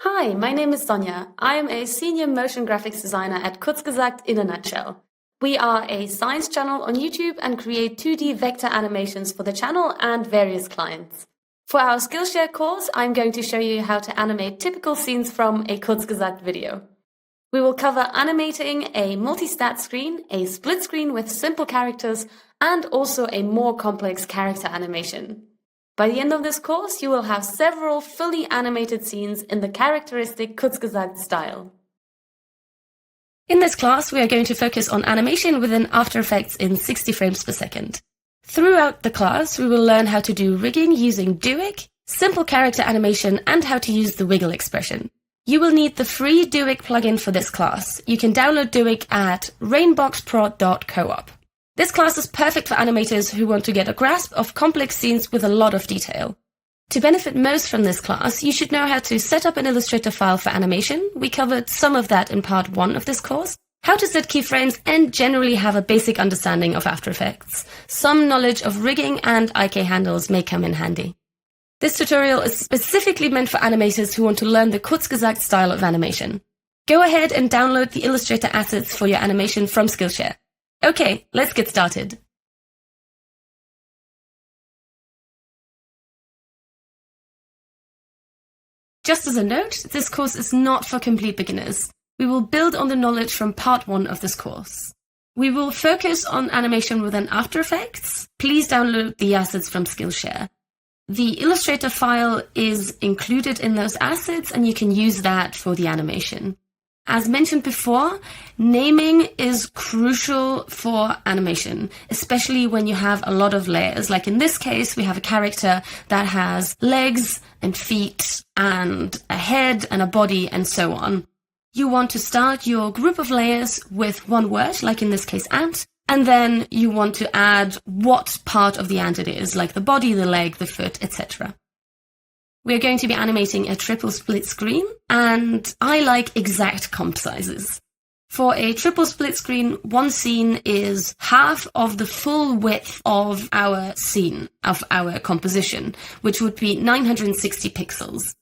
Hi, my name is Sonja. I am a senior motion graphics designer at Kurzgesagt in a nutshell. We are a science channel on YouTube and create 2D vector animations for the channel and various clients. For our Skillshare course, I'm going to show you how to animate typical scenes from a Kurzgesagt video. We will cover animating a multi-stat screen, a split screen with simple characters, and also a more complex character animation. By the end of this course, you will have several fully animated scenes in the characteristic Kurzgesagt style. In this class, we are going to focus on animation within After Effects in 60 frames per second. Throughout the class, we will learn how to do rigging using Doic, simple character animation, and how to use the wiggle expression. You will need the free Doic plugin for this class. You can download Doic at rainboxprod.coop. This class is perfect for animators who want to get a grasp of complex scenes with a lot of detail. To benefit most from this class, you should know how to set up an Illustrator file for animation. We covered some of that in part 1 of this course. How to set keyframes and generally have a basic understanding of After Effects. Some knowledge of rigging and IK handles may come in handy. This tutorial is specifically meant for animators who want to learn the Kurzgesagt style of animation. Go ahead and download the Illustrator assets for your animation from Skillshare. Okay, let's get started. Just as a note, this course is not for complete beginners. We will build on the knowledge from part 1 of this course. We will focus on animation within After Effects. Please download the assets from Skillshare. The Illustrator file is included in those assets and you can use that for the animation. As mentioned before, naming is crucial for animation, especially when you have a lot of layers. Like in this case, we have a character that has legs and feet and a head and a body and so on. You want to start your group of layers with one word, like in this case, ant, and then you want to add what part of the ant it is, like the body, the leg, the foot, etc. We're going to be animating a triple split screen, and I like exact comp sizes. For a triple split screen, one scene is half of the full width of our scene, of our composition, which would be 960 pixels.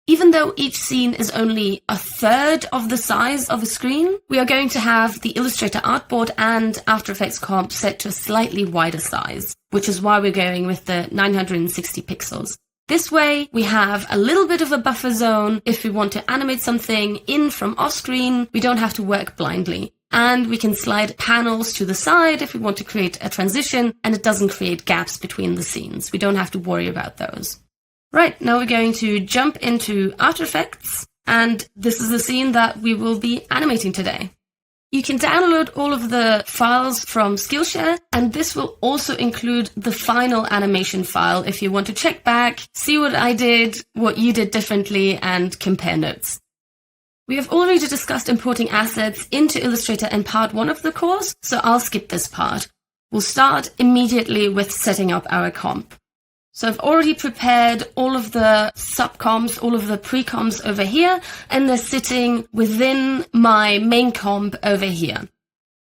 Even though each scene is only a third of the size of a screen, we are going to have the Illustrator artboard and After Effects comp set to a slightly wider size, which is why we're going with the 960 pixels. This way, we have a little bit of a buffer zone. If we want to animate something in from off-screen, we don't have to work blindly. And we can slide panels to the side if we want to create a transition, and it doesn't create gaps between the scenes. We don't have to worry about those. Right, now we're going to jump into After Effects, and this is the scene that we will be animating today. You can download all of the files from Skillshare, and this will also include the final animation file if you want to check back, see what I did, what you did differently, and compare notes. We have already discussed importing assets into Illustrator in part 1 of the course, so I'll skip this part. We'll start immediately with setting up our comp. So I've already prepared all of the subcomps, all of the pre-comps over here, and they're sitting within my main comp over here.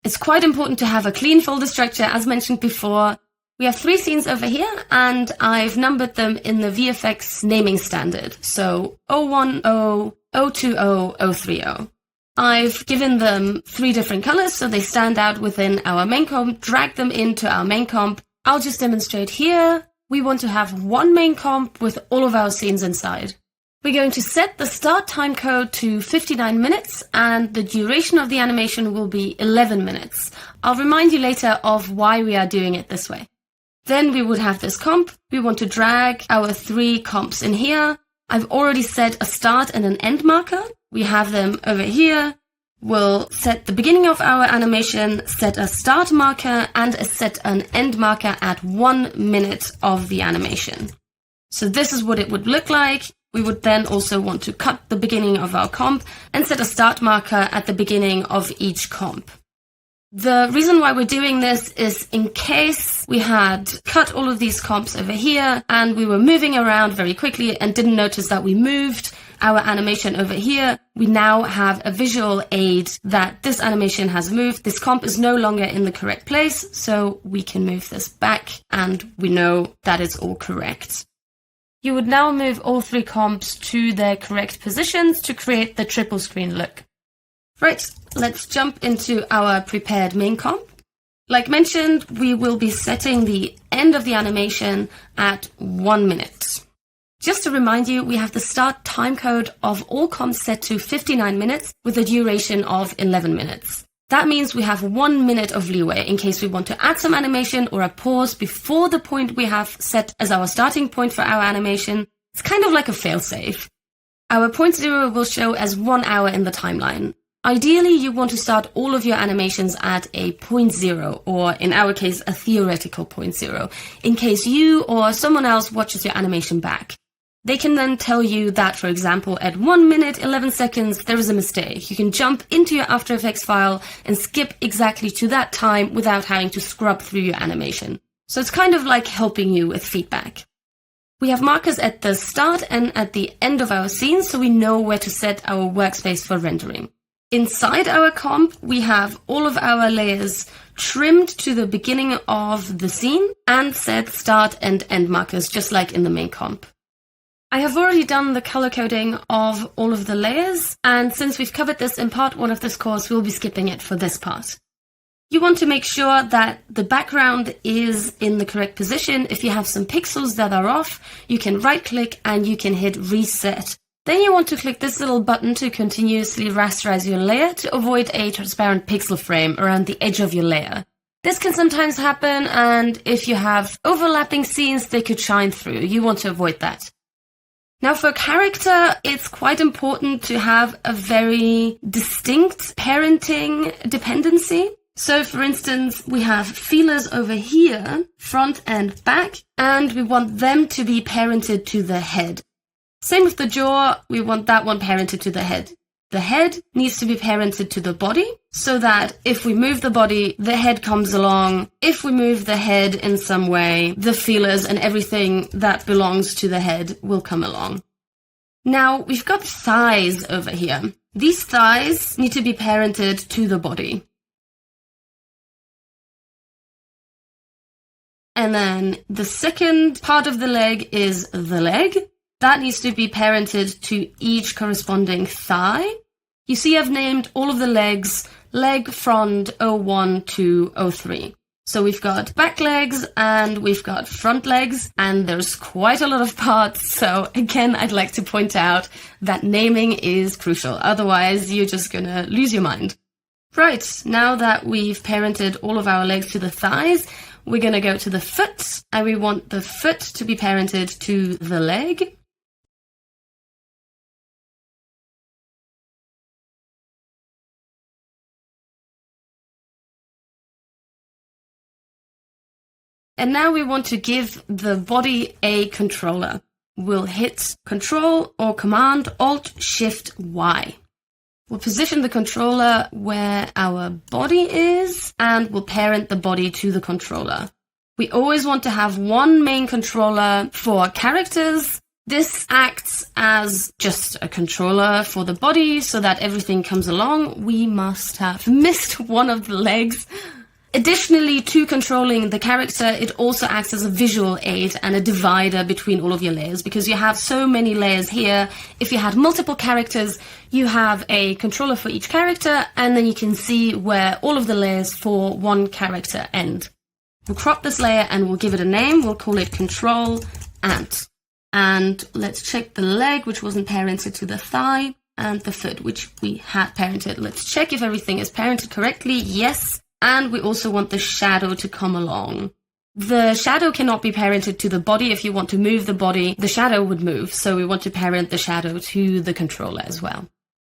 It's quite important to have a clean folder structure, as mentioned before. We have 3 scenes over here, and I've numbered them in the VFX naming standard. So 010, 020, 030. I've given them 3 different colors, so they stand out within our main comp, drag them into our main comp. I'll just demonstrate here. We want to have one main comp with all of our scenes inside. We're going to set the start time code to 59 minutes and the duration of the animation will be 11 minutes. I'll remind you later of why we are doing it this way. Then we would have this comp. We want to drag our 3 comps in here. I've already set a start and an end marker. We have them over here. We'll set the beginning of our animation, set a start marker, and set an end marker at 1 minute of the animation. So this is what it would look like. We would then also want to cut the beginning of our comp and set a start marker at the beginning of each comp. The reason why we're doing this is in case we had cut all of these comps over here and we were moving around very quickly and didn't notice that we moved our animation over here, we now have a visual aid that this animation has moved. This comp is no longer in the correct place, so we can move this back and we know that it's all correct. You would now move all 3 comps to their correct positions to create the triple screen look. Right, let's jump into our prepared main comp. Like mentioned, we will be setting the end of the animation at 1 minute. Just to remind you, we have the start timecode of all comps set to 59 minutes with a duration of 11 minutes. That means we have 1 minute of leeway in case we want to add some animation or a pause before the point we have set as our starting point for our animation. It's kind of like a failsafe. Our point 0 will show as 1 hour in the timeline. Ideally, you want to start all of your animations at a point 0, or in our case, a theoretical point 0, in case you or someone else watches your animation back. They can then tell you that, for example, at 1 minute 11 seconds, there is a mistake. You can jump into your After Effects file and skip exactly to that time without having to scrub through your animation. So it's kind of like helping you with feedback. We have markers at the start and at the end of our scene, so we know where to set our workspace for rendering. Inside our comp, we have all of our layers trimmed to the beginning of the scene and set start and end markers, just like in the main comp. I have already done the color coding of all of the layers, and since we've covered this in part 1 of this course, we'll be skipping it for this part. You want to make sure that the background is in the correct position. If you have some pixels that are off, you can right-click and you can hit Reset. Then you want to click this little button to continuously rasterize your layer to avoid a transparent pixel frame around the edge of your layer. This can sometimes happen, and if you have overlapping scenes, they could shine through. You want to avoid that. Now for a character, it's quite important to have a very distinct parenting dependency. So for instance, we have feelers over here, front and back, and we want them to be parented to the head. Same with the jaw, we want that one parented to the head. The head needs to be parented to the body, so that if we move the body, the head comes along. If we move the head in some way, the feelers and everything that belongs to the head will come along. Now, we've got thighs over here. These thighs need to be parented to the body. And then the second part of the leg is the leg. That needs to be parented to each corresponding thigh. You see I've named all of the legs, leg front 01 to 03. So we've got back legs and we've got front legs, and there's quite a lot of parts. So again, I'd like to point out that naming is crucial. Otherwise, you're just gonna lose your mind. Right, now that we've parented all of our legs to the thighs, we're gonna go to the foot, and we want the foot to be parented to the leg. And now we want to give the body a controller. We'll hit Control or Command Alt Shift Y. We'll position the controller where our body is, and we'll parent the body to the controller. We always want to have one main controller for characters. This acts as just a controller for the body so that everything comes along. We must have missed one of the legs. Additionally to controlling the character, it also acts as a visual aid and a divider between all of your layers, because you have so many layers here. If you had multiple characters, you have a controller for each character, and then you can see where all of the layers for one character end. We'll crop this layer and we'll give it a name. We'll call it Control Ant. And let's check the leg, which wasn't parented to the thigh, and the foot, which we had parented. Let's check if everything is parented correctly. Yes. And we also want the shadow to come along. The shadow cannot be parented to the body. If you want to move the body, the shadow would move. So we want to parent the shadow to the controller as well.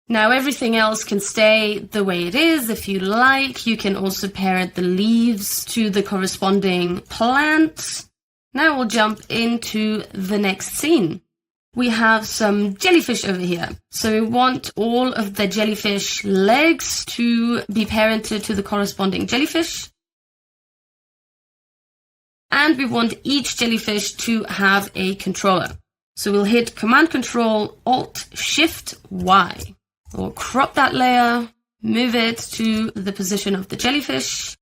Now everything else can stay the way it is. If you like, you can also parent the leaves to the corresponding plant. Now we'll jump into the next scene. We have some jellyfish over here. So we want all of the jellyfish legs to be parented to the corresponding jellyfish. And we want each jellyfish to have a controller. So we'll hit Command Control Alt Shift Y. We'll crop that layer, move it to the position of the jellyfish,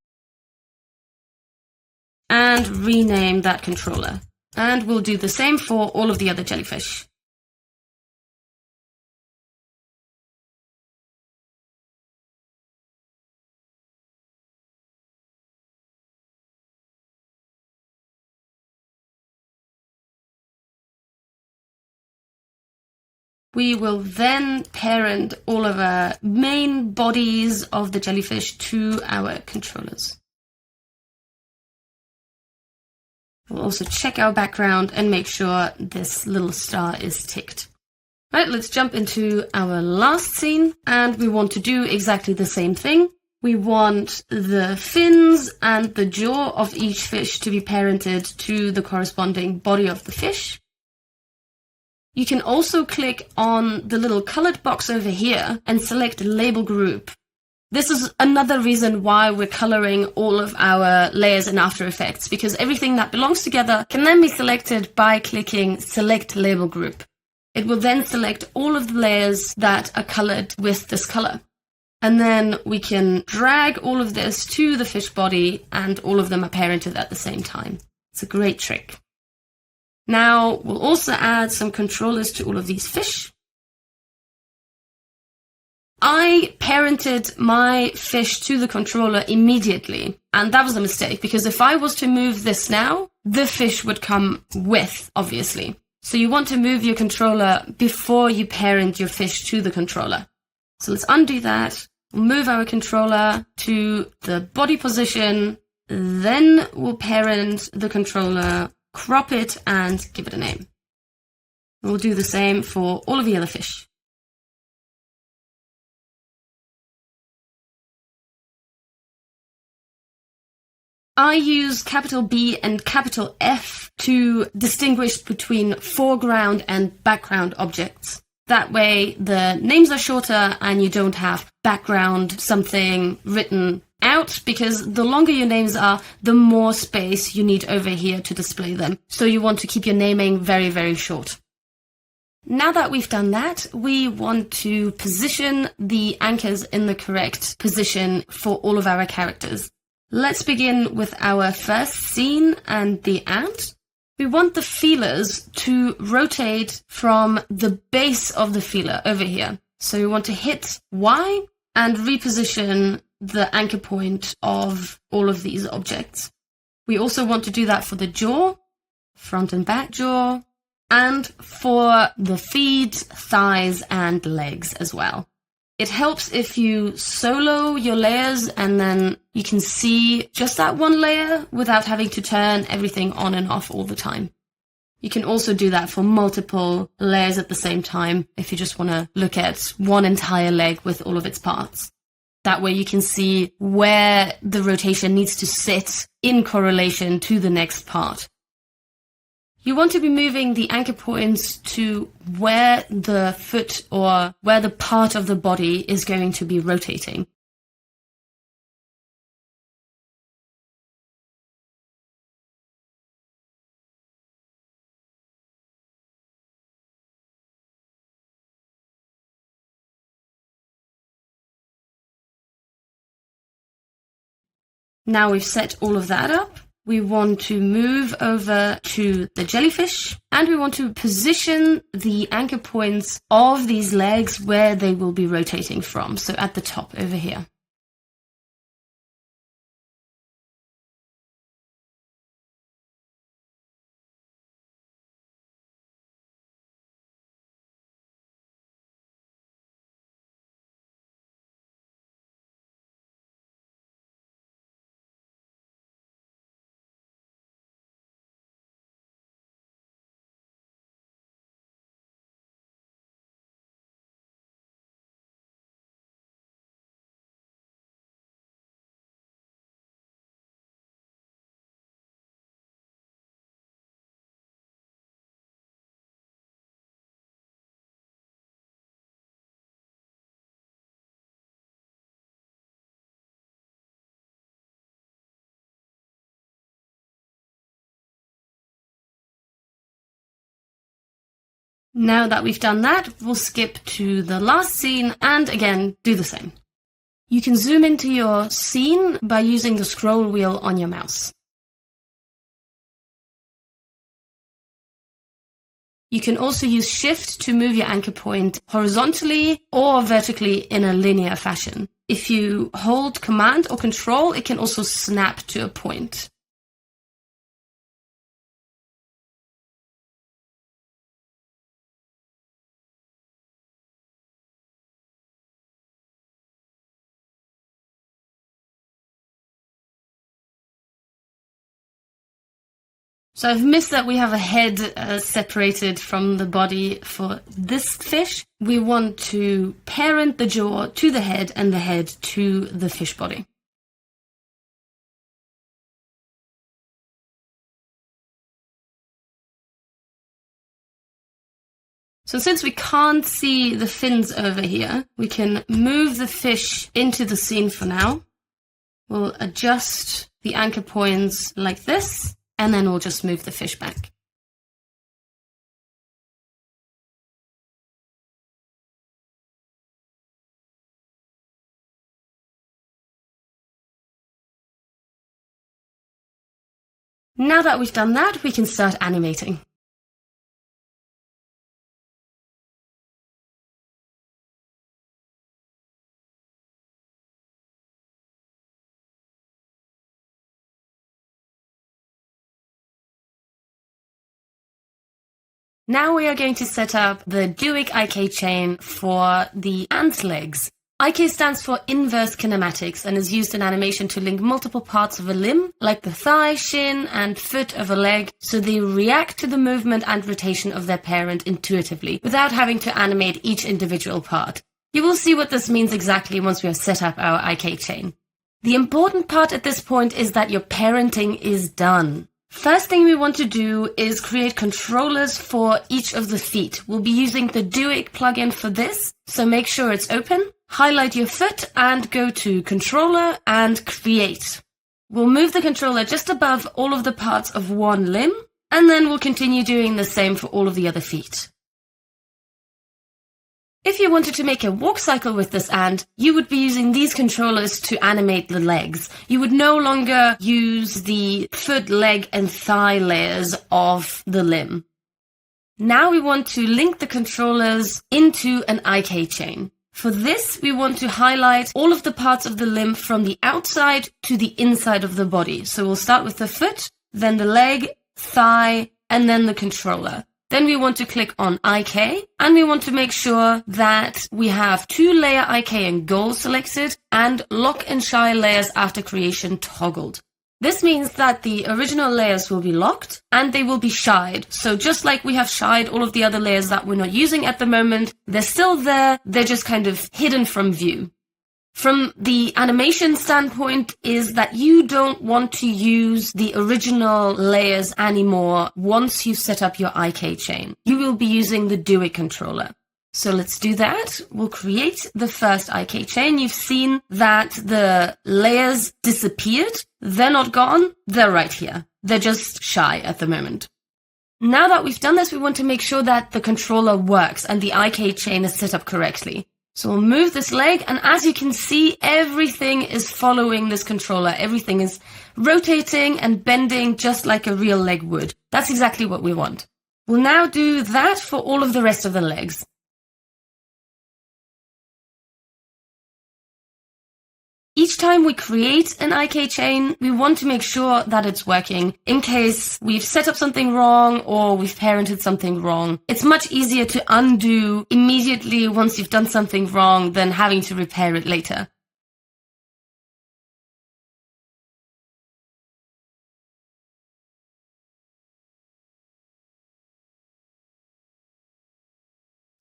and rename that controller. And we'll do the same for all of the other jellyfish. We will then parent all of our main bodies of the jellyfish to our controllers. We'll also check our background and make sure this little star is ticked. Right, let's jump into our last scene, and we want to do exactly the same thing. We want the fins and the jaw of each fish to be parented to the corresponding body of the fish. You can also click on the little colored box over here and select label group. This is another reason why we're coloring all of our layers in After Effects, because everything that belongs together can then be selected by clicking select label group. It will then select all of the layers that are colored with this color. And then we can drag all of this to the fish body, and all of them are parented at the same time. It's a great trick. Now, we'll also add some controllers to all of these fish. I parented my fish to the controller immediately, and that was a mistake, because if I was to move this now, the fish would come with, obviously. So you want to move your controller before you parent your fish to the controller. So let's undo that. We'll move our controller to the body position, then we'll parent the controller, crop it, and give it a name. We'll do the same for all of the other fish. I use capital B and capital F to distinguish between foreground and background objects. That way the names are shorter and you don't have background something written out, because the longer your names are, the more space you need over here to display them. So you want to keep your naming very, very short. Now that we've done that, we want to position the anchors in the correct position for all of our characters. Let's begin with our first scene and the ant. We want the feelers to rotate from the base of the feeler over here. So we want to hit Y and reposition the anchor point of all of these objects. We also want to do that for the jaw, front and back jaw, and for the feet, thighs, and legs as well. It helps if you solo your layers and then you can see just that one layer without having to turn everything on and off all the time. You can also do that for multiple layers at the same time if you just want to look at one entire leg with all of its parts. That way you can see where the rotation needs to sit in correlation to the next part. You want to be moving the anchor points to where the foot or where the part of the body is going to be rotating. Now we've set all of that up. We want to move over to the jellyfish, and we want to position the anchor points of these legs where they will be rotating from, so at the top over here. Now that we've done that, we'll skip to the last scene and again do the same. You can zoom into your scene by using the scroll wheel on your mouse. You can also use Shift to move your anchor point horizontally or vertically in a linear fashion. If you hold Command or Control, it can also snap to a point. So I've missed that we have a head separated from the body for this fish. We want to parent the jaw to the head and the head to the fish body. So since we can't see the fins over here, we can move the fish into the scene for now. We'll adjust the anchor points like this, and then we'll just move the fish back. Now that we've done that, we can start animating. Now we are going to set up the Duic IK chain for the ant legs. IK stands for inverse kinematics and is used in animation to link multiple parts of a limb, like the thigh, shin, and foot of a leg, so they react to the movement and rotation of their parent intuitively, without having to animate each individual part. You will see what this means exactly once we have set up our IK chain. The important part at this point is that your parenting is done. First thing we want to do is create controllers for each of the feet. We'll be using the Duic plugin for this, so make sure it's open, highlight your foot and go to Controller and Create. We'll move the controller just above all of the parts of one limb, and then we'll continue doing the same for all of the other feet. If you wanted to make a walk cycle with this ant, you would be using these controllers to animate the legs. You would no longer use the foot, leg, and thigh layers of the limb. Now we want to link the controllers into an IK chain. For this, we want to highlight all of the parts of the limb from the outside to the inside of the body. So we'll start with the foot, then the leg, thigh, and then the controller. Then we want to click on IK, and we want to make sure that we have 2-layer IK and goal selected, and lock and shy layers after creation toggled. This means that the original layers will be locked, and they will be shied. So just like we have shied all of the other layers that we're not using at the moment, they're still there, they're just kind of hidden from view. From the animation standpoint is that you don't want to use the original layers anymore once you've set up your IK chain. You will be using the Duic controller. So let's do that. We'll create the first IK chain. You've seen that the layers disappeared. They're not gone. They're right here. They're just shy at the moment. Now that we've done this, we want to make sure that the controller works and the IK chain is set up correctly. So we'll move this leg, and as you can see, everything is following this controller. Everything is rotating and bending just like a real leg would. That's exactly what we want. We'll now do that for all of the rest of the legs. Each time we create an IK chain, we want to make sure that it's working in case we've set up something wrong or we've parented something wrong. It's much easier to undo immediately once you've done something wrong than having to repair it later.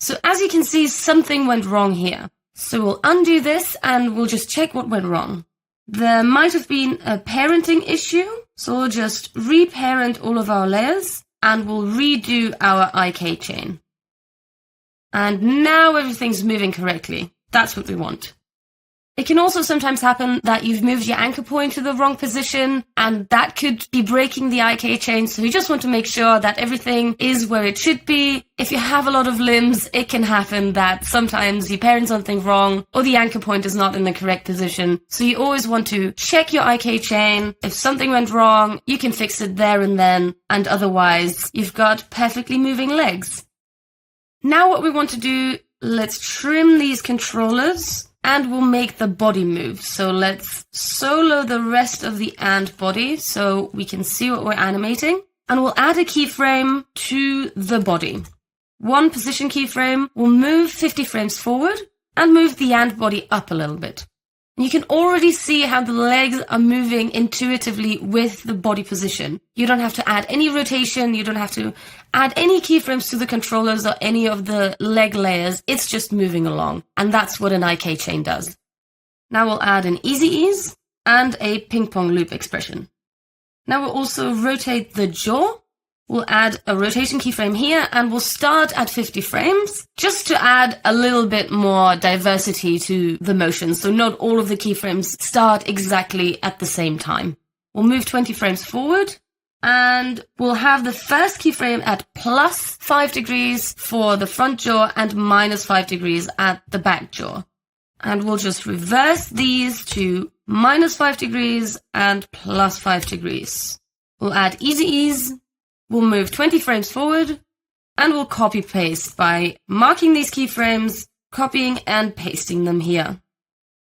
So as you can see, something went wrong here. So we'll undo this and we'll just check what went wrong. There might have been a parenting issue, so we'll just reparent all of our layers and we'll redo our IK chain. And now everything's moving correctly. That's what we want. It can also sometimes happen that you've moved your anchor point to the wrong position, and that could be breaking the IK chain, so you just want to make sure that everything is where it should be. If you have a lot of limbs, it can happen that sometimes you parent something wrong, or the anchor point is not in the correct position. So you always want to check your IK chain. If something went wrong, you can fix it there and then, and otherwise, you've got perfectly moving legs. Now what we want to do, let's trim these controllers and we'll make the body move. So let's solo the rest of the ant body so we can see what we're animating. And we'll add a keyframe to the body. One position keyframe will move 50 frames forward and move the ant body up a little bit. You can already see how the legs are moving intuitively with the body position. You don't have to add any rotation, you don't have to add any keyframes to the controllers or any of the leg layers, it's just moving along. And that's what an IK chain does. Now we'll add an easy ease and a ping pong loop expression. Now we'll also rotate the jaw. We'll add a rotation keyframe here and we'll start at 50 frames just to add a little bit more diversity to the motion. So not all of the keyframes start exactly at the same time. We'll move 20 frames forward and we'll have the first keyframe at plus 5 degrees for the front jaw and minus 5 degrees at the back jaw. And we'll just reverse these to minus 5 degrees and plus 5 degrees. We'll add easy ease. We'll move 20 frames forward and we'll copy paste by marking these keyframes, copying and pasting them here.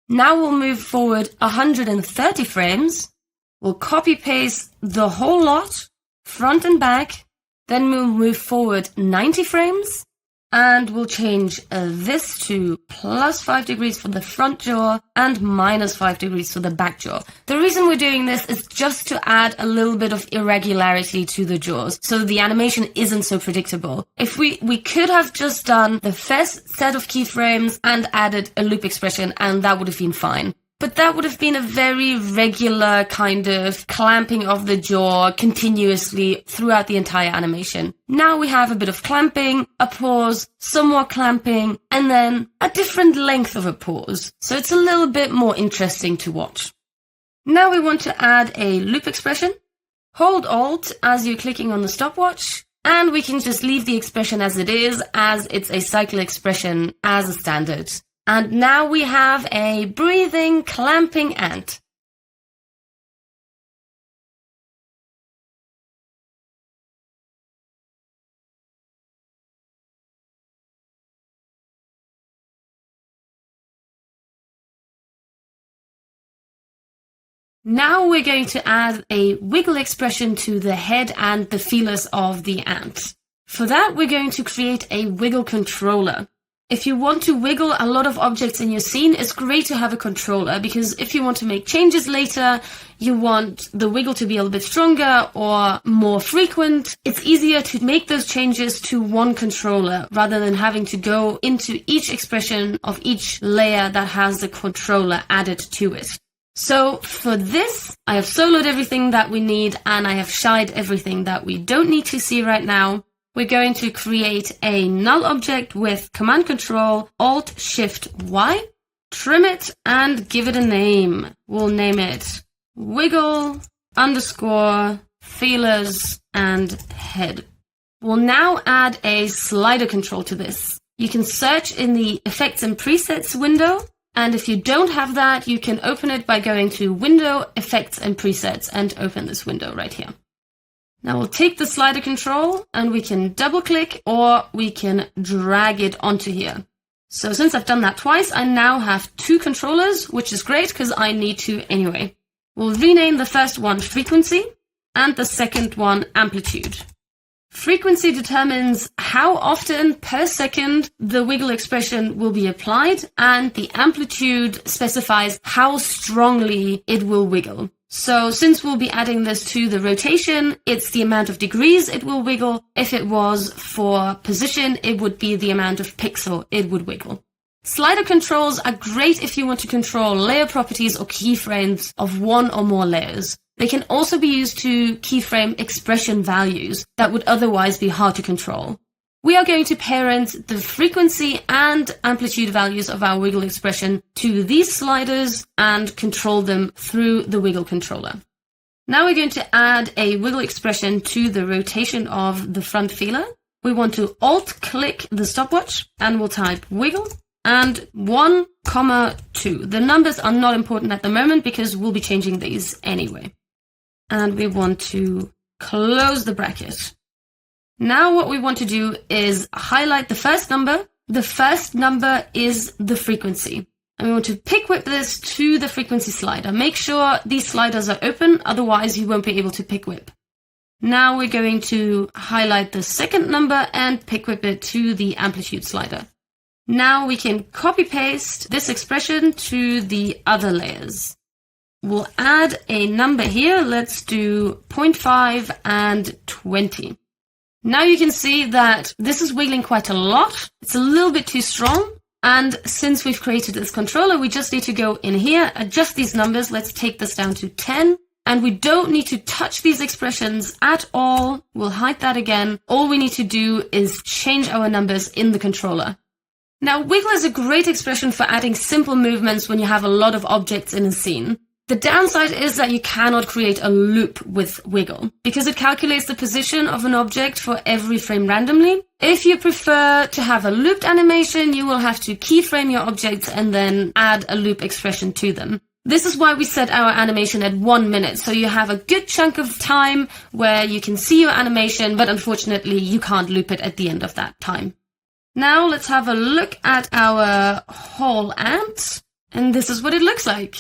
Now we'll move forward 130 frames. We'll copy paste the whole lot, front and back. Then we'll move forward 90 frames and we'll change this to plus 5 degrees for the front jaw and minus 5 degrees for the back jaw. The reason we're doing this is just to add a little bit of irregularity to the jaws, so the animation isn't so predictable. If we could have just done the first set of keyframes and added a loop expression, and that would have been fine. But that would have been a very regular kind of clamping of the jaw continuously throughout the entire animation. Now we have a bit of clamping, a pause, some more clamping, and then a different length of a pause. So it's a little bit more interesting to watch. Now we want to add a loop expression. Hold Alt as you're clicking on the stopwatch, and we can just leave the expression as it is, as it's a cycle expression as a standard. And now we have a breathing, clamping ant. Now we're going to add a wiggle expression to the head and the feelers of the ant. For that, we're going to create a wiggle controller. If you want to wiggle a lot of objects in your scene, it's great to have a controller, because if you want to make changes later, you want the wiggle to be a little bit stronger or more frequent, it's easier to make those changes to one controller rather than having to go into each expression of each layer that has the controller added to it. So for this, I have soloed everything that we need and I have shied everything that we don't need to see right now. We're going to create a null object with Command Control Alt Shift Y, trim it and give it a name. We'll name it wiggle underscore feelers and head. We'll now add a slider control to this. You can search in the Effects and Presets window, and if you don't have that, you can open it by going to Window, Effects and Presets and open this window right here. Now we'll take the slider control and we can double click or we can drag it onto here. So since I've done that twice, I now have two controllers, which is great because I need to anyway. We'll rename the first one frequency and the second one amplitude. Frequency determines how often per second the wiggle expression will be applied, and the amplitude specifies how strongly it will wiggle. So since we'll be adding this to the rotation, it's the amount of degrees it will wiggle. If it was for position, it would be the amount of pixel it would wiggle. Slider controls are great if you want to control layer properties or keyframes of one or more layers. They can also be used to keyframe expression values that would otherwise be hard to control. We are going to parent the frequency and amplitude values of our wiggle expression to these sliders and control them through the wiggle controller. Now we're going to add a wiggle expression to the rotation of the front feeler. We want to Alt-click the stopwatch and we'll type wiggle and 1, 2. The numbers are not important at the moment because we'll be changing these anyway. And we want to close the bracket. Now what we want to do is highlight the first number. The first number is the frequency. And we want to pick whip this to the frequency slider. Make sure these sliders are open, otherwise you won't be able to pick whip. Now we're going to highlight the second number and pick whip it to the amplitude slider. Now we can copy paste this expression to the other layers. We'll add a number here. Let's do 0.5 and 20. Now you can see that this is wiggling quite a lot. It's a little bit too strong. And since we've created this controller, we just need to go in here, adjust these numbers. Let's take this down to 10. And we don't need to touch these expressions at all. We'll hide that again. All we need to do is change our numbers in the controller. Now, wiggle is a great expression for adding simple movements when you have a lot of objects in a scene. The downside is that you cannot create a loop with wiggle, because it calculates the position of an object for every frame randomly. If you prefer to have a looped animation, you will have to keyframe your objects and then add a loop expression to them. This is why we set our animation at 1 minute, so you have a good chunk of time where you can see your animation, but unfortunately you can't loop it at the end of that time. Now let's have a look at our whole ant, and this is what it looks like.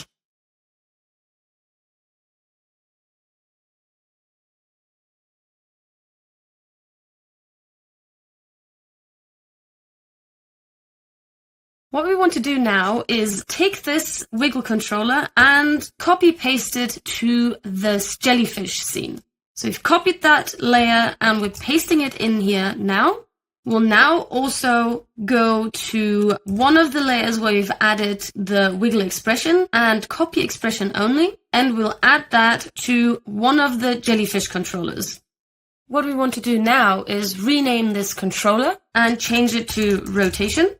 What we want to do now is take this wiggle controller and copy paste it to this jellyfish scene. So we've copied that layer and we're pasting it in here now. We'll now also go to one of the layers where we've added the wiggle expression and copy expression only, and we'll add that to one of the jellyfish controllers. What we want to do now is rename this controller and change it to rotation.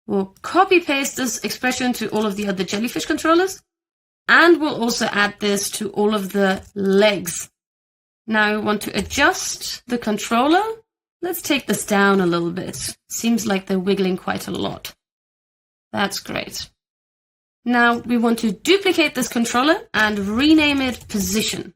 We'll copy paste this expression to all of the other jellyfish controllers, and we'll also add this to all of the legs. Now we want to adjust the controller. Let's take this down a little bit. Seems like they're wiggling quite a lot. That's great. Now we want to duplicate this controller and rename it position.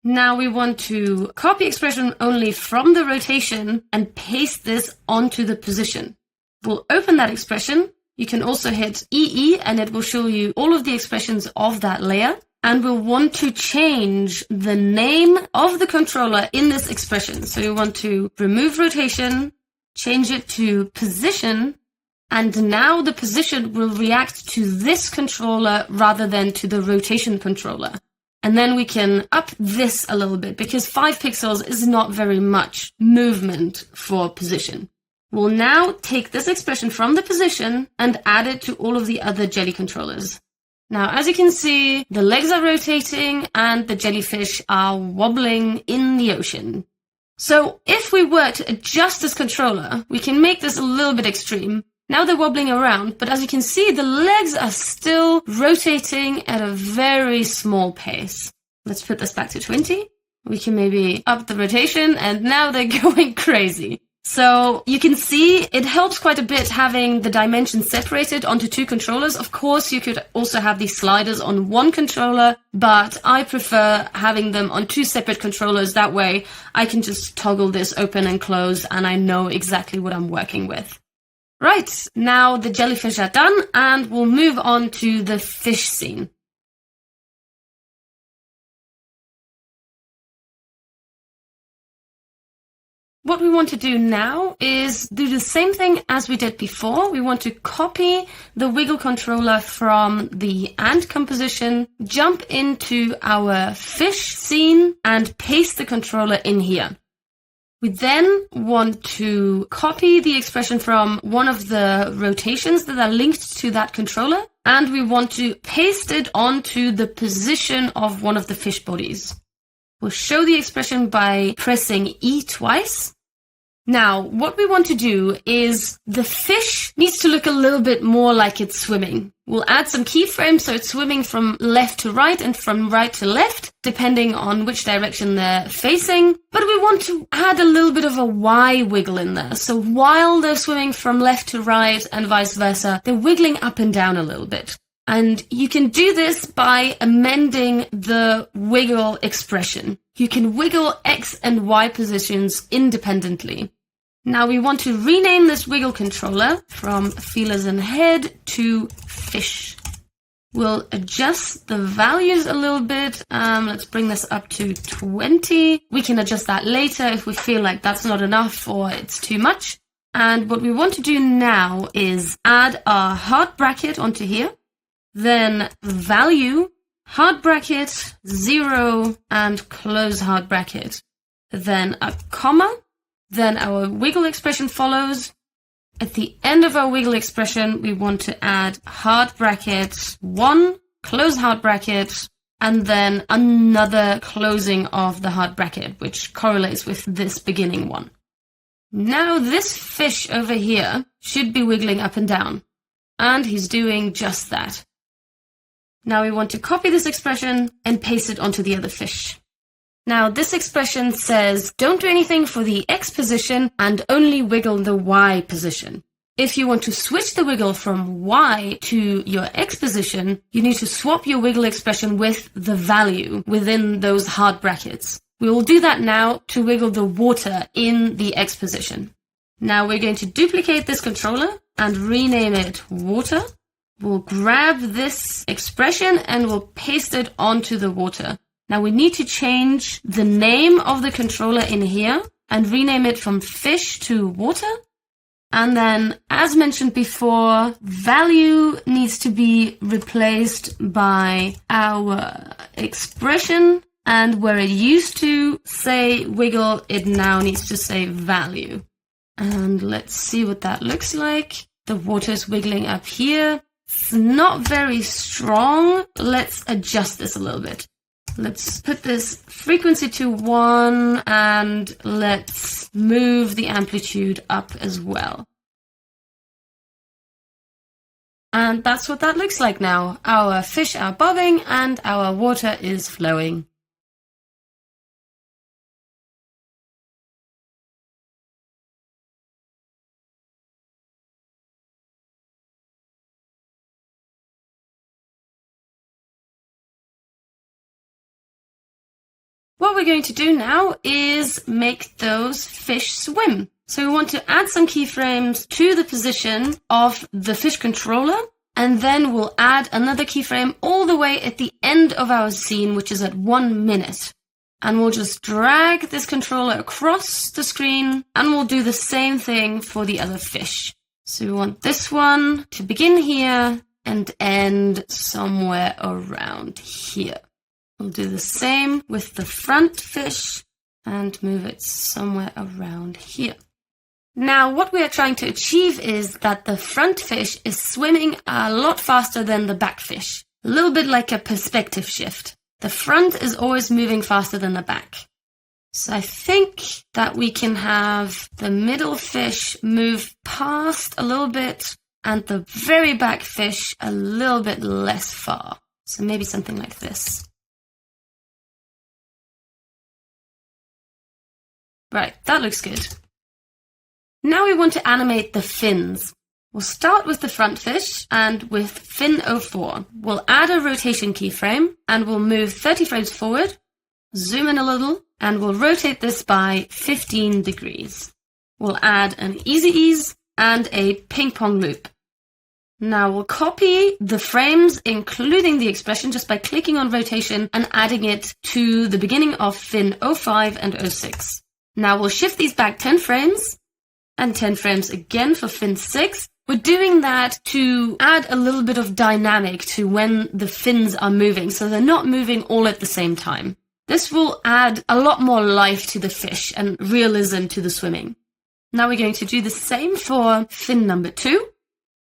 Now we want to copy expression only from the rotation and paste this onto the position. We'll open that expression. You can also hit EE and it will show you all of the expressions of that layer. And we'll want to change the name of the controller in this expression. So we want to remove rotation, change it to position, and now the position will react to this controller rather than to the rotation controller. And then we can up this a little bit because 5 pixels is not very much movement for position. We'll now take this expression from the position and add it to all of the other jelly controllers. Now, as you can see, the legs are rotating and the jellyfish are wobbling in the ocean. So if we were to adjust this controller, we can make this a little bit extreme. Now they're wobbling around, but as you can see, the legs are still rotating at a very small pace. Let's put this back to 20. We can maybe up the rotation, and now they're going crazy. So you can see it helps quite a bit having the dimensions separated onto 2 controllers. Of course, you could also have these sliders on 1 controller, but I prefer having them on 2 separate controllers. That way I can just toggle this open and close and I know exactly what I'm working with. Right, now the jellyfish are done and we'll move on to the fish scene. What we want to do now is do the same thing as we did before. We want to copy the wiggle controller from the ant composition, jump into our fish scene, and paste the controller in here. We then want to copy the expression from one of the rotations that are linked to that controller, and we want to paste it onto the position of one of the fish bodies. We'll show the expression by pressing E twice. Now, what we want to do is the fish needs to look a little bit more like it's swimming. We'll add some keyframes so it's swimming from left to right and from right to left, depending on which direction they're facing. But we want to add a little bit of a Y wiggle in there. So while they're swimming from left to right and vice versa, they're wiggling up and down a little bit. And you can do this by amending the wiggle expression. You can wiggle X and Y positions independently. Now we want to rename this wiggle controller from feelers and head to fish. We'll adjust the values a little bit. Let's bring this up to 20. We can adjust that later if we feel like that's not enough or it's too much. And what we want to do now is add our hard bracket onto here. Then value, hard bracket, 0, and close hard bracket. Then a comma. Then our wiggle expression follows. At the end of our wiggle expression, we want to add hard bracket 1, close hard bracket, and then another closing of the hard bracket, which correlates with this beginning one. Now this fish over here should be wiggling up and down, and he's doing just that. Now we want to copy this expression and paste it onto the other fish. Now this expression says, don't do anything for the X position and only wiggle the Y position. If you want to switch the wiggle from Y to your X position, you need to swap your wiggle expression with the value within those hard brackets. We will do that now to wiggle the water in the X position. Now we're going to duplicate this controller and rename it water. We'll grab this expression and we'll paste it onto the water. Now we need to change the name of the controller in here and rename it from fish to water. And then, as mentioned before, value needs to be replaced by our expression. And where it used to say wiggle, it now needs to say value. And let's see what that looks like. The water's wiggling up here. It's not very strong. Let's adjust this a little bit. Let's put this frequency to 1 and let's move the amplitude up as well. And that's what that looks like now. Our fish are bobbing and our water is flowing. What we're going to do now is make those fish swim. So we want to add some keyframes to the position of the fish controller, and then we'll add another keyframe all the way at the end of our scene, which is at 1 minute. And we'll just drag this controller across the screen, and we'll do the same thing for the other fish. So we want this one to begin here and end somewhere around here. We'll do the same with the front fish and move it somewhere around here. Now, what we are trying to achieve is that the front fish is swimming a lot faster than the back fish. A little bit like a perspective shift. The front is always moving faster than the back. So I think that we can have the middle fish move past a little bit and the very back fish a little bit less far. So maybe something like this. Right, that looks good. Now we want to animate the fins. We'll start with the front fish and with fin 04. We'll add a rotation keyframe and we'll move 30 frames forward, zoom in a little, and we'll rotate this by 15 degrees. We'll add an easy ease and a ping pong loop. Now we'll copy the frames, including the expression, just by clicking on rotation and adding it to the beginning of fin 05 and 06. Now we'll shift these back 10 frames and 10 frames again for fin 6. We're doing that to add a little bit of dynamic to when the fins are moving, so they're not moving all at the same time. This will add a lot more life to the fish and realism to the swimming. Now we're going to do the same for fin number 2,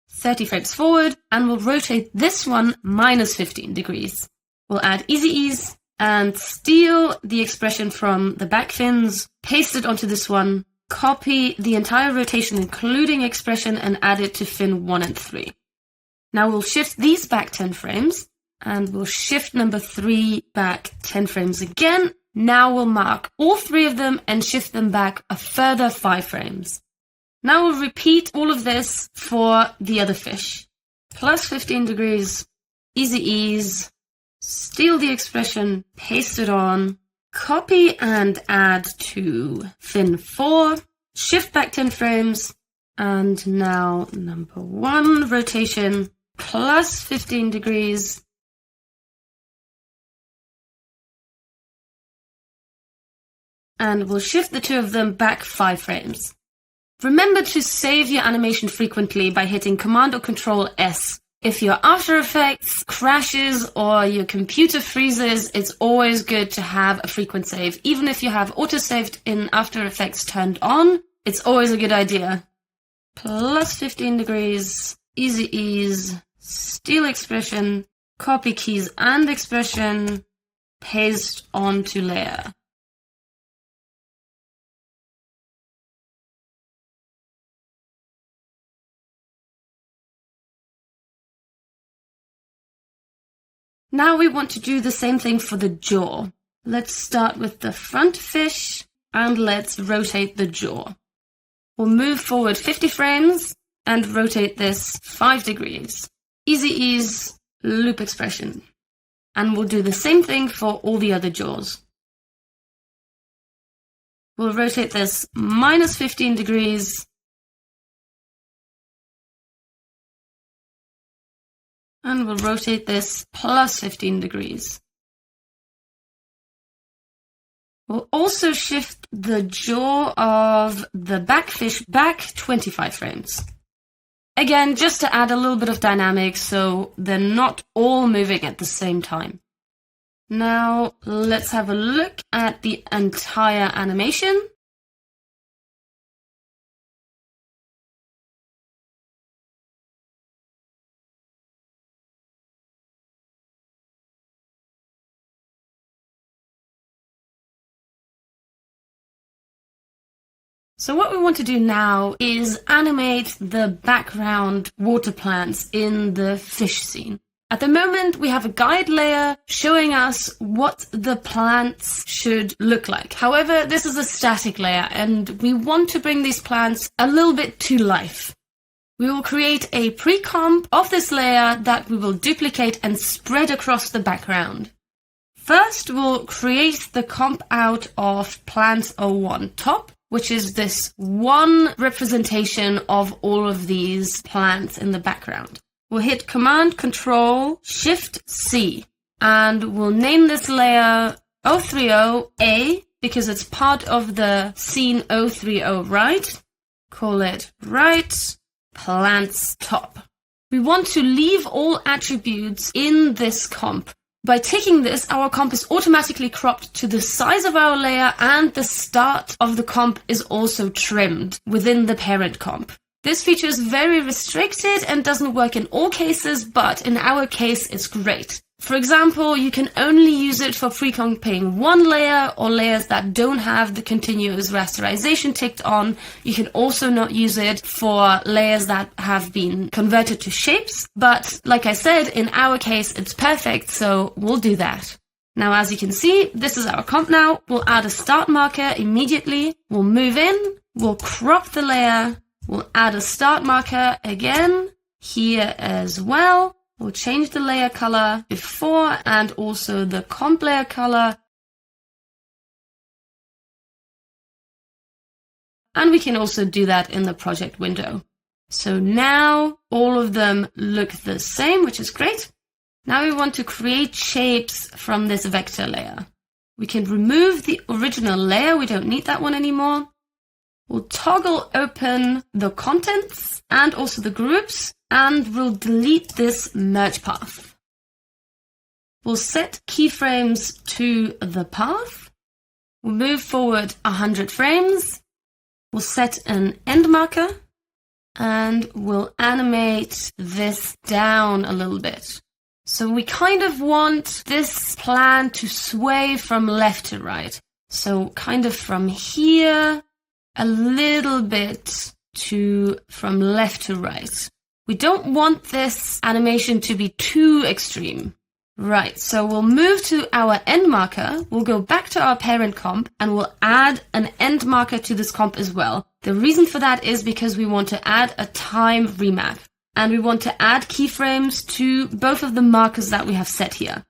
30 frames forward, and we'll rotate this one minus 15 degrees. We'll add easy ease and steal the expression from the back fins, paste it onto this one, copy the entire rotation including expression and add it to fin 1 and 3. Now we'll shift these back 10 frames and we'll shift number 3 back 10 frames again. Now we'll mark all 3 of them and shift them back a further 5 frames. Now we'll repeat all of this for the other fish. Plus 15 degrees, easy ease, steal the expression, paste it on, copy and add to thin 4, shift back 10 frames, and now number 1 rotation plus 15 degrees. And we'll shift the 2 of them back 5 frames. Remember to save your animation frequently by hitting Command or Control S. If your After Effects crashes or your computer freezes, it's always good to have a frequent save. Even if you have autosaved in After Effects turned on, it's always a good idea. Plus 15 degrees, easy ease, steal expression, copy keys and expression, paste onto layer. Now we want to do the same thing for the jaw. Let's start with the front fish and let's rotate the jaw. We'll move forward 50 frames and rotate this 5 degrees. Easy ease, loop expression. And we'll do the same thing for all the other jaws. We'll rotate this minus 15 degrees. And we'll rotate this plus 15 degrees. We'll also shift the jaw of the backfish back 25 frames. Again, just to add a little bit of dynamic so they're not all moving at the same time. Now, let's have a look at the entire animation. So what we want to do now is animate the background water plants in the fish scene. At the moment, we have a guide layer showing us what the plants should look like. However, this is a static layer and we want to bring these plants a little bit to life. We will create a pre-comp of this layer that we will duplicate and spread across the background. First, we'll create the comp out of plants 01 top, which is this one representation of all of these plants in the background. We'll hit Command, Control, Shift, C, and we'll name this layer 030A because it's part of the scene 030 right. Call it right, plants top. We want to leave all attributes in this comp. By ticking this, our comp is automatically cropped to the size of our layer and the start of the comp is also trimmed within the parent comp. This feature is very restricted and doesn't work in all cases, but in our case, it's great. For example, you can only use it for pre-comping one layer or layers that don't have the continuous rasterization ticked on. You can also not use it for layers that have been converted to shapes. But like I said, in our case, it's perfect, so we'll do that. Now, as you can see, this is our comp now. We'll add a start marker immediately. We'll move in. We'll crop the layer. We'll add a start marker again here as well. We'll change the layer color before and also the comp layer color. And we can also do that in the project window. So now all of them look the same, which is great. Now we want to create shapes from this vector layer. We can remove the original layer. We don't need that one anymore. We'll toggle open the contents and also the groups. And we'll delete this merge path. We'll set keyframes to the path. We'll move forward 100 frames. We'll set an end marker. And we'll animate this down a little bit. So we kind of want this plan to sway from left to right. So kind of from here, a little bit to from left to right. We don't want this animation to be too extreme. Right, so we'll move to our end marker, we'll go back to our parent comp, and we'll add an end marker to this comp as well. The reason for that is because we want to add a time remap. and we want to add keyframes to both of the markers that we have set here.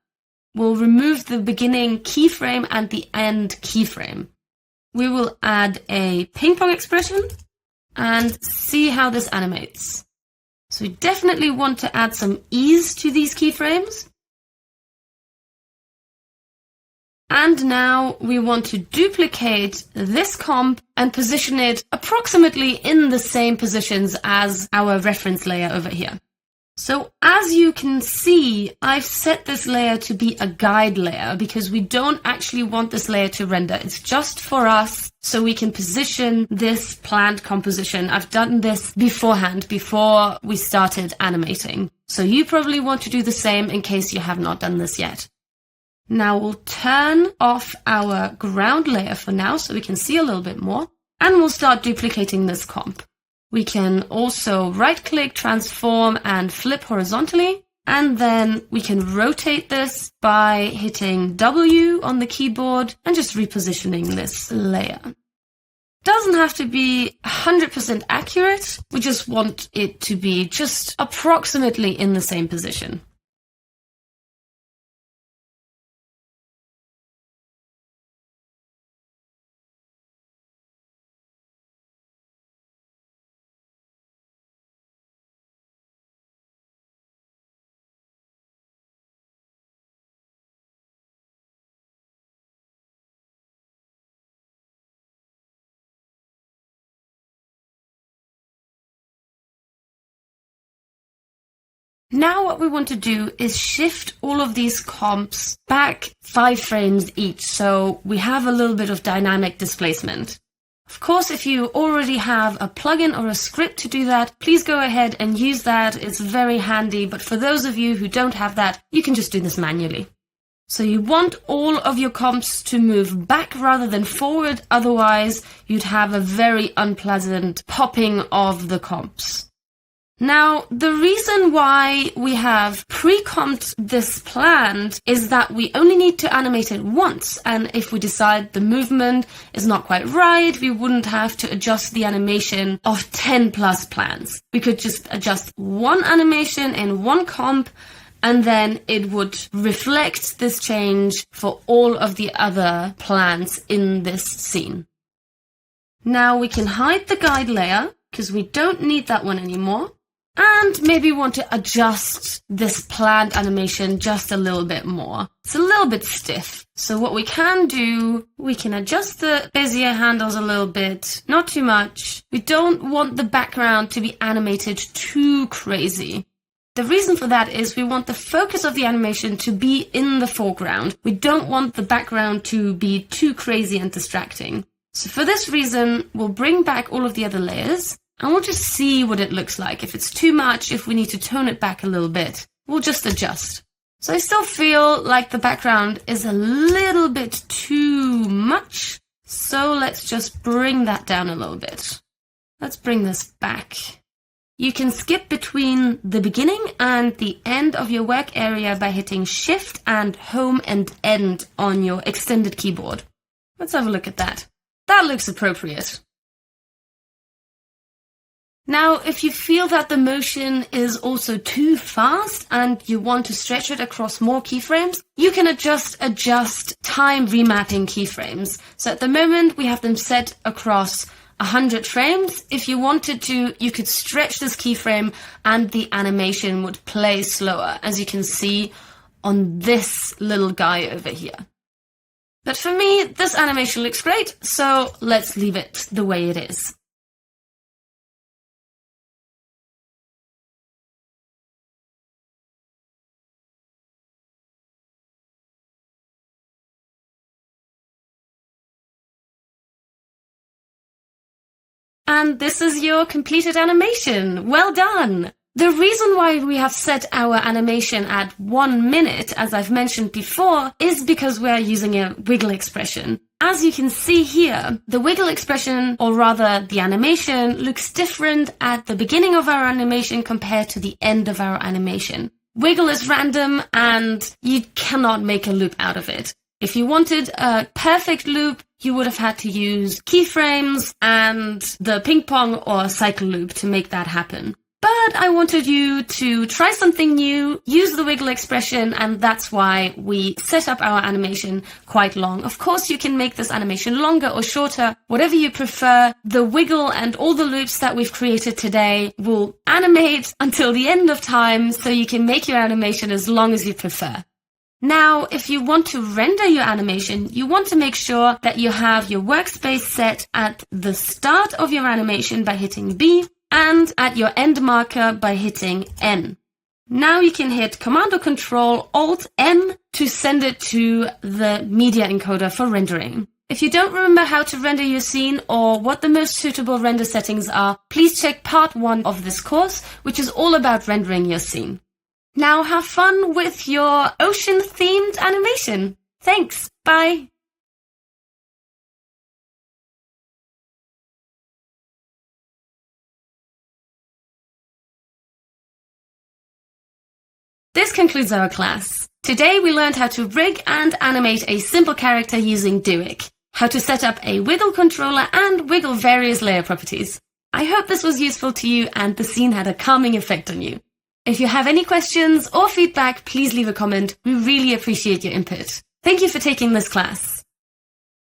We'll remove the beginning keyframe and the end keyframe. We will add a ping pong expression and see how this animates. So we definitely want to add some ease to these keyframes. And now we want to duplicate this comp and position it approximately in the same positions as our reference layer over here. So as you can see, I've set this layer to be a guide layer because we don't actually want this layer to render. It's just for us so we can position this plant composition. I've done this beforehand, before we started animating. So you probably want to do the same in case you have not done this yet. Now we'll turn off our ground layer for now so we can see a little bit more, and we'll start duplicating this comp. We can also right-click, transform, and flip horizontally, and then we can rotate this by hitting W on the keyboard and just repositioning this layer. Doesn't have to be 100% accurate, we just want it to be just approximately in the same position. Now what we want to do is shift all of these comps back 5 frames each, so we have a little bit of dynamic displacement. Of course, if you already have a plugin or a script to do that, please go ahead and use that. It's very handy, but for those of you who don't have that, you can just do this manually. So you want all of your comps to move back rather than forward, otherwise you'd have a very unpleasant popping of the comps. Now, the reason why we have pre-comped this plant is that we only need to animate it once, and if we decide the movement is not quite right, we wouldn't have to adjust the animation of 10 plus plants. We could just adjust one animation in one comp, and then it would reflect this change for all of the other plants in this scene. Now we can hide the guide layer, because we don't need that one anymore. And maybe want to adjust this plant animation just a little bit more. It's a little bit stiff. So what we can do, we can adjust the Bezier handles a little bit, not too much. We don't want the background to be animated too crazy. The reason for that is we want the focus of the animation to be in the foreground. We don't want the background to be too crazy and distracting. So for this reason, we'll bring back all of the other layers. And we'll just see what it looks like. If it's too much, if we need to tone it back a little bit, we'll just adjust. So I still feel like the background is a little bit too much. So let's just bring that down a little bit. Let's bring this back. You can skip between the beginning and the end of your work area by hitting Shift and Home and End on your extended keyboard. Let's have a look at that. That looks appropriate. Now, if you feel that the motion is also too fast and you want to stretch it across more keyframes, you can adjust time remapping keyframes. So at the moment, we have them set across 100 frames. If you wanted to, you could stretch this keyframe and the animation would play slower, as you can see on this little guy over here. But for me, this animation looks great, so let's leave it the way it is. And this is your completed animation. Well done! The reason why we have set our animation at 1 minute, as I've mentioned before, is because we're using a wiggle expression. As you can see here, the wiggle expression, or rather the animation, looks different at the beginning of our animation compared to the end of our animation. Wiggle is random and you cannot make a loop out of it. If you wanted a perfect loop, you would have had to use keyframes and the ping pong or cycle loop to make that happen. But I wanted you to try something new, use the wiggle expression, and that's why we set up our animation quite long. Of course, you can make this animation longer or shorter, whatever you prefer. The wiggle and all the loops that we've created today will animate until the end of time, so you can make your animation as long as you prefer. Now, if you want to render your animation, you want to make sure that you have your workspace set at the start of your animation by hitting B, and at your end marker by hitting N. Now you can hit Command or Control Alt M to send it to the media encoder for rendering. If you don't remember how to render your scene or what the most suitable render settings are, please check part 1 of this course, which is all about rendering your scene. Now have fun with your ocean-themed animation. Thanks, bye! This concludes our class. Today we learned how to rig and animate a simple character using Doic, how to set up a wiggle controller and wiggle various layer properties. I hope this was useful to you and the scene had a calming effect on you. If you have any questions or feedback, please leave a comment. We really appreciate your input. Thank you for taking this class.